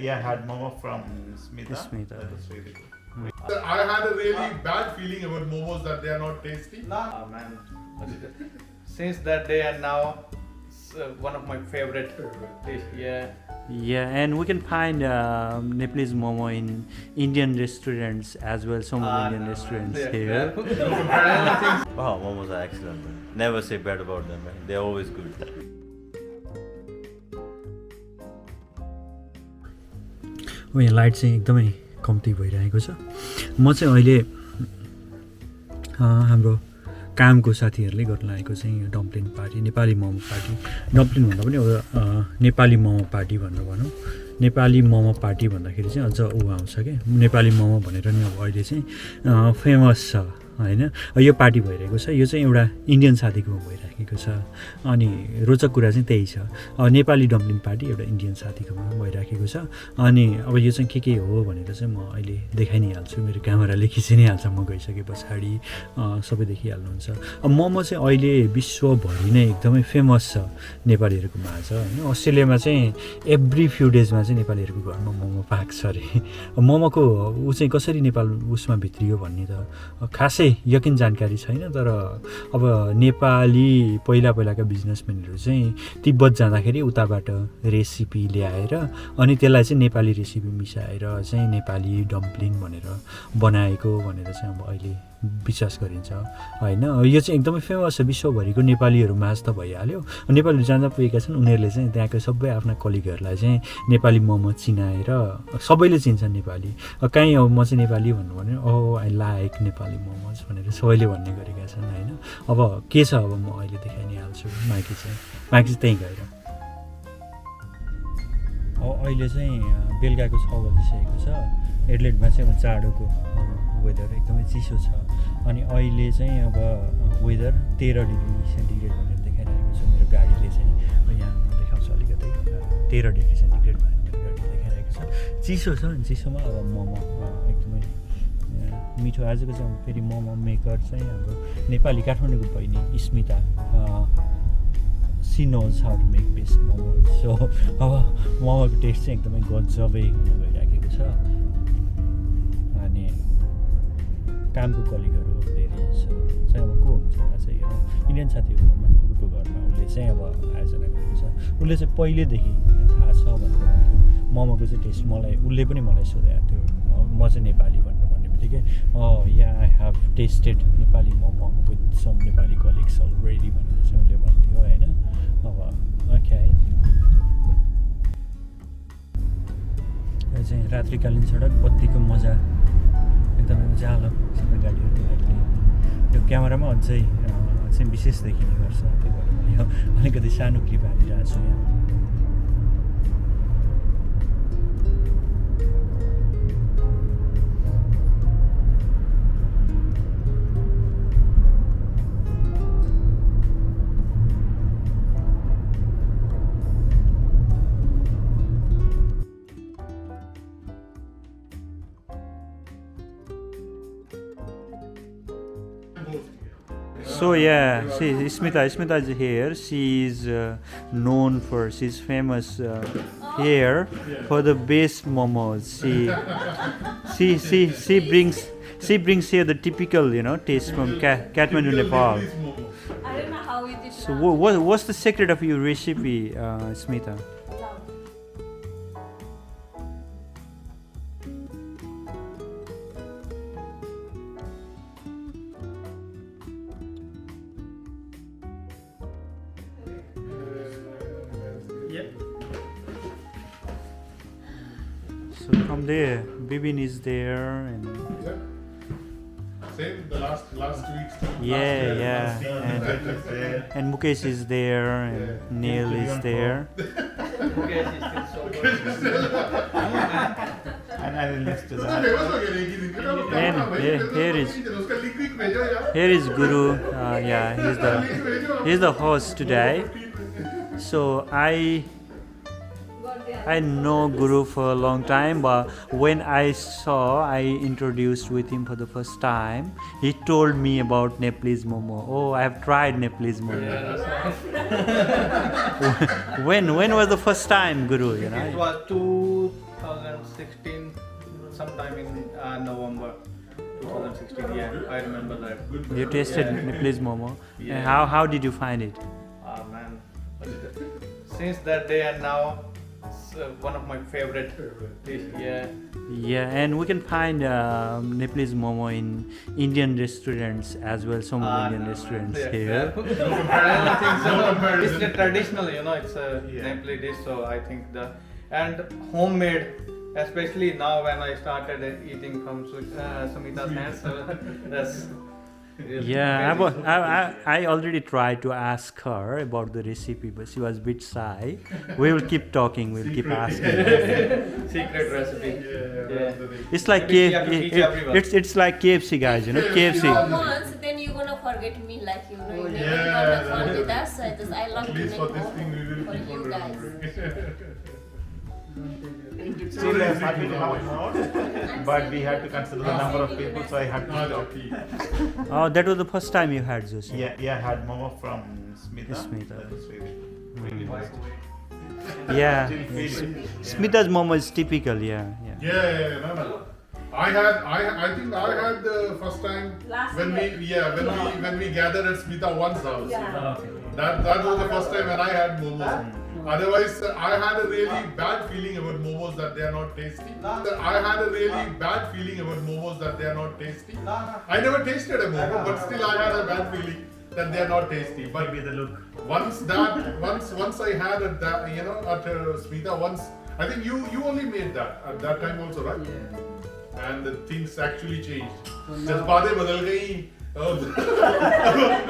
Yeah, I had momo from Smita. Smita. That was really good. I had a really bad feeling about momos that they are not tasty. Oh man. Since that day and now, it's one of my favorite dish. Yeah. Yeah, and we can find Nepalese momo in Indian restaurants as well. Some Indian restaurants here. Wow, momos are excellent. Never say bad about them, man. They're always good. यहाँ light चाहिँ एकदमै कम्ती भइरहेको छ। म चाहिँ अहिले हाम्रो कामको साथीहरूले गर्न लागेको चाहिँ यो डम्प्लिङ पार्टी, नेपाली मोमो पार्टी। डम्प्लिङ भन्दा पनि नेपाली मोमो पार्टी भनेर भनौँ। नेपाली मोमो पार्टी भन्दाखेरि चाहिँ अझ आउँछ क्या, नेपाली मोमो भनेर नि अब अहिले चाहिँ फेमस छ होइन। यो पार्टी भइरहेको छ, यो चाहिँ एउटा इन्डियन साथीको भइराखेको छ। अनि रोचक कुरा चाहिँ त्यही छ, नेपाली डम्प्लिङ पार्टी एउटा इन्डियन साथीकोमा भइराखेको छ। अनि अब यो चाहिँ के हो भनेर चाहिँ म अहिले देखाइ नै हाल्छु, मेरो क्यामेराले खिचि नै हाल्छ, म गइसके पछाडि सबै देखिहाल्नुहुन्छ। अब मोमो चाहिँ अहिले विश्वभरि नै एकदमै फेमस छ नेपालीहरूको माझ होइन। अस्ट्रेलियामा चाहिँ एभ्री फ्यु डेजमा चाहिँ नेपालीहरूको घरमा मोमो पाक्छ अरे। मोमोको ऊ चाहिँ कसरी नेपाल उसमा भित्रियो भन्ने त खासै यकिन जानकारी छैन, तर अब नेपाली पहिलाका बिजनेसम्यानहरू चाहिँ तिब्बत जाँदाखेरि उताबाट रेसिपी ल्याएर अनि त्यसलाई चाहिँ नेपाली रेसिपी मिसाएर चाहिँ नेपाली डम्प्लिङ भनेर बनाएको भनेर चाहिँ अब अहिले विश्वास गरिन्छ होइन। यो चाहिँ एकदमै फेमस छ विश्वभरिको नेपालीहरू माझ त भइहाल्यो। नेपालीहरू जहाँ जहाँ पुगेका छन् उनीहरूले चाहिँ त्यहाँको सबै आफ्ना कलिगहरूलाई चाहिँ नेपाली मोमो चिनाएर सबैले चिन्छन् नेपाली। कहीँ अब म चाहिँ नेपाली भन्नु भने आई लाइक नेपाली मोमोज भनेर सबैले भन्ने गरेका छन् होइन। अब के छ, अब म अहिले देखाइ नै हाल्छु। माइकी चाहिँ त्यहीँ गएर अहिले चाहिँ बेलुकाको 6 बजिसकेको छ। एडलेडमा चाहिँ अब जाडोको वेदर एकदमै चिसो छ। अनि अहिले चाहिँ अब वेदर 13 डिग्री सेन्टिग्रेड भनेर देखाइरहेको छ मेरो गाडीले चाहिँ। यहाँ म देखाउँछु अलिकति 13 डिग्री सेन्टिग्रेड भनेर मेरो गाडीले देखाइरहेको छ। चिसो छ अनि चिसोमा अब मोमो एकदमै मिठो। आजको चाहिँ फेरि मोमो मेकर चाहिँ हाम्रो नेपाली काठमाडौँको बहिनी Smita, she knows how to make best momo. So अब मोमोको टेस्ट चाहिँ एकदमै गजबै हुन गइराखेको छ। अनि कामको कलिगहरू धेरै चाहिँ अब को हुन्छ चाहिँ हेरौँ, इन्डियन साथीहरू घरमा गुरुको घरमा उसले चाहिँ अब आयोजना गरेको छ। उसले चाहिँ पहिल्यैदेखि थाहा छ भनेर भन्थ्यो मोमोको चाहिँ टेस्ट। उसले पनि मलाई सोधेको थियो, म चाहिँ नेपाली भनेर भन्ने बित्तिकै yeah I have tasted Nepali momo with some Nepali colleagues already भनेर चाहिँ उसले भन्थ्यो होइन। अब ओके, यो चाहिँ रात्रिकालीन सडक, बत्तीको मजा एकदमै उज्यालो सबै गाडीहरू अहिले। यो क्यामेरामा अझै चाहिँ विशेष देखिने गर्छ, त्यही भएर मैले यो अलिकति सानो क्लिप हालिरहेको छु यहाँ। So yeah, see Smita is here. She's known for, she's famous here for the best momos. She brings here the typical taste from Kathmandu, Nepal. I don't know how it is. So what's the secret of your recipe, Smita? So from there, Bibin is there, and Same the last 2 weeks. and Mukesh is there, and Neil is there. And I will next to that. And here is Guru. He's the host today. So I know Guru for a long time, but when I introduced with him for the first time, he told me about Nepalese Momo. Oh, I have tried Nepalese Momo. when was the first time, Guru? It was 2000. 2016, sometime in November 2016. Yeah, I remember that. You tasted Yeah. Nepalese momo. Yeah. And how did you find it? Ah man, since that day and now, it's one of my favorite dish. Yeah. Yeah, and we can find Nepalese momo in Indian restaurants as well. Some Indian restaurants here. I don't think so. No comparison. It's a traditional, it's a Yeah. Nepalese dish. So I think and homemade, especially now when I started eating from Sumita's hands. So that's really Yeah, amazing. I already tried to ask her about the recipe, but she was a bit shy. We will keep talking. We'll keep asking. Secret recipe. Yeah. Yeah. It's like Maybe you have to teach everyone. it's like KFC, guys. You know, KFC. Once, then you're gonna forget me, like you know. You never Yeah, gonna fun yeah. with us. So I love At to least make for this momo thing, we will for keep on you guys. remembering. Still happy to have more, but we had to consider the number of people, so I had to stop. Oh, that was the first time you had Josie. Yeah, I had momo from Smita. Smita. That was really tasty. Yeah. Still feel it. Smita's momo is typical. Yeah. No. I think I had the first time Last when year. when we gathered at Smita one's house. Yeah. That was the first time when I had momos. Otherwise, I had a really bad feeling about momos that they are not tasty. I had a really bad feeling about momos that they are not tasty. I never tasted a momo, but still I had a bad feeling that they are not tasty. But Maybe the look. once I had at that, at Smita once, I think you only made that at that time also, right? Yeah. And the things actually changed. जज्बातें बदल गई,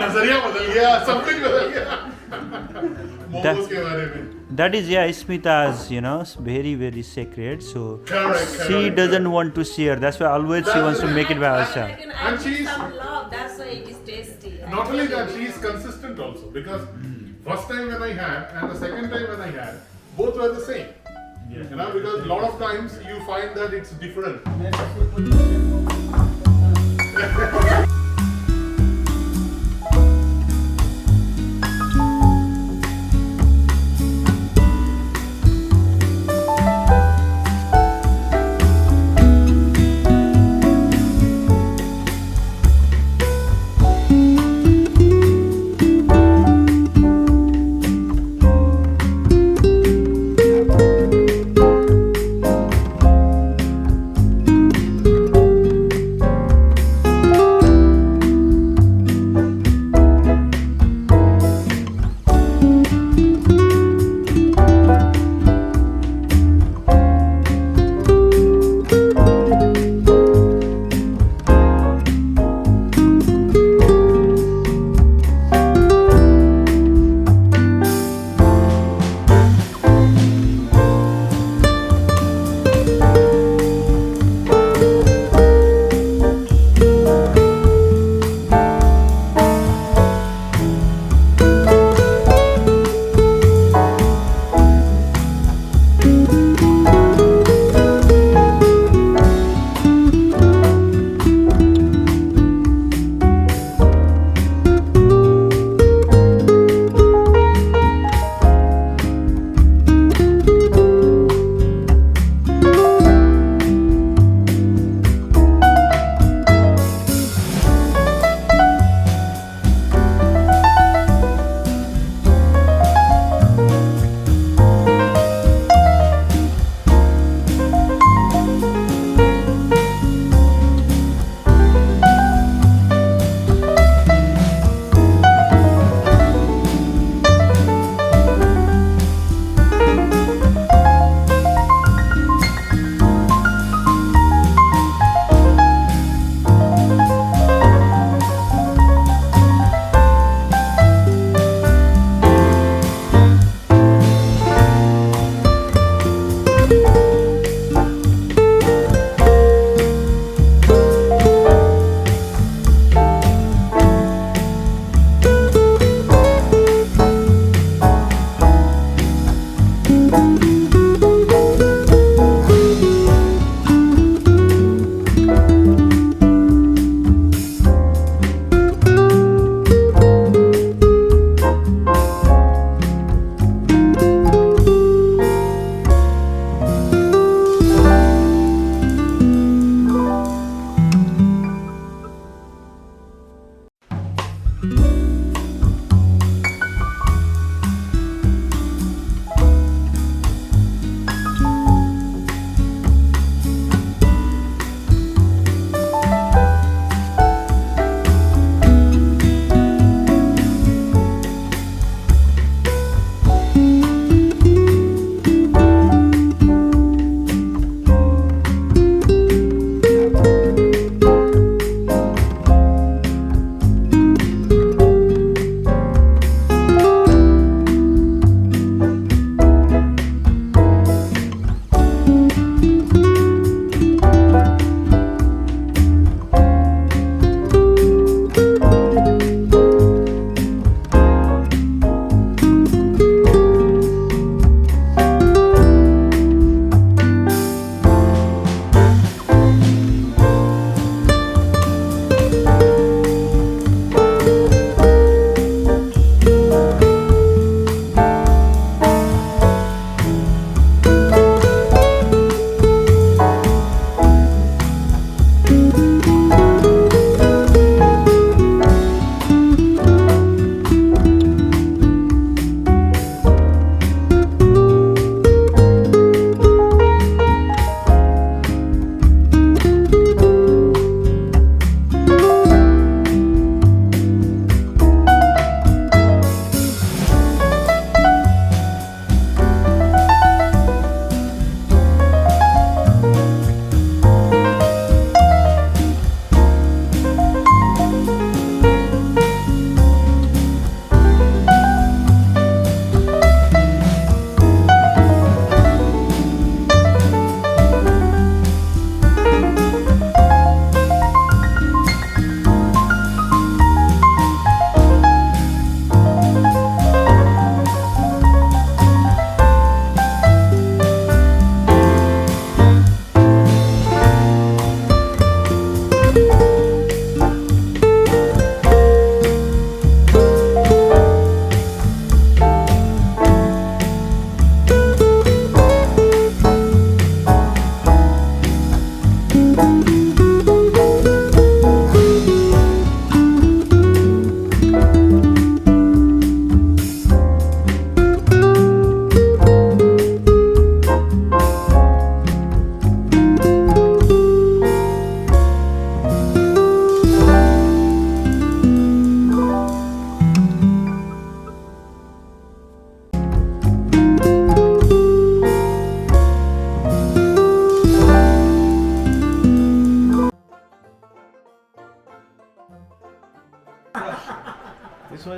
नजरिया बदल गया, सब कुछ बदल गया मोमोज के बारे में. That is Smita's, very, very sacred. So Correct. she doesn't want to share. That's why always she wants to make it by I herself. reckon I And need she's- some love. That's why it is tasty. Not only that, she is consistent also because first time when I had and the second time when I had, both were the same. Because a lot of times you find that it's different.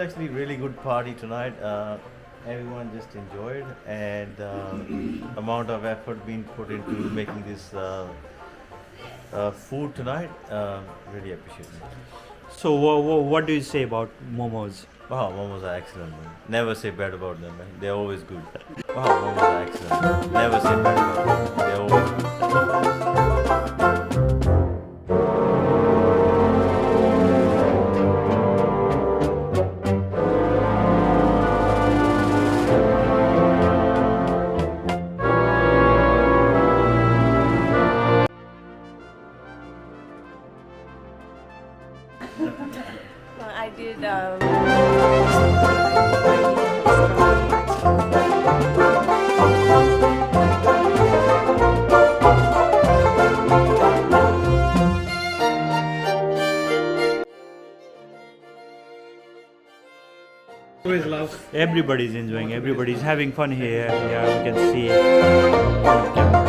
was actually a really good party tonight. Everyone just enjoyed, and amount of effort being put into making this food tonight. Really appreciate it. So what do you say about momos? Wow, momos are excellent, man. Never say bad about them, man. They're always good. Wow, momos are excellent, man. Never say bad about them. They're always good. Well, I did. Always love. Everybody's enjoying, everybody's having fun here. Yeah, we can see.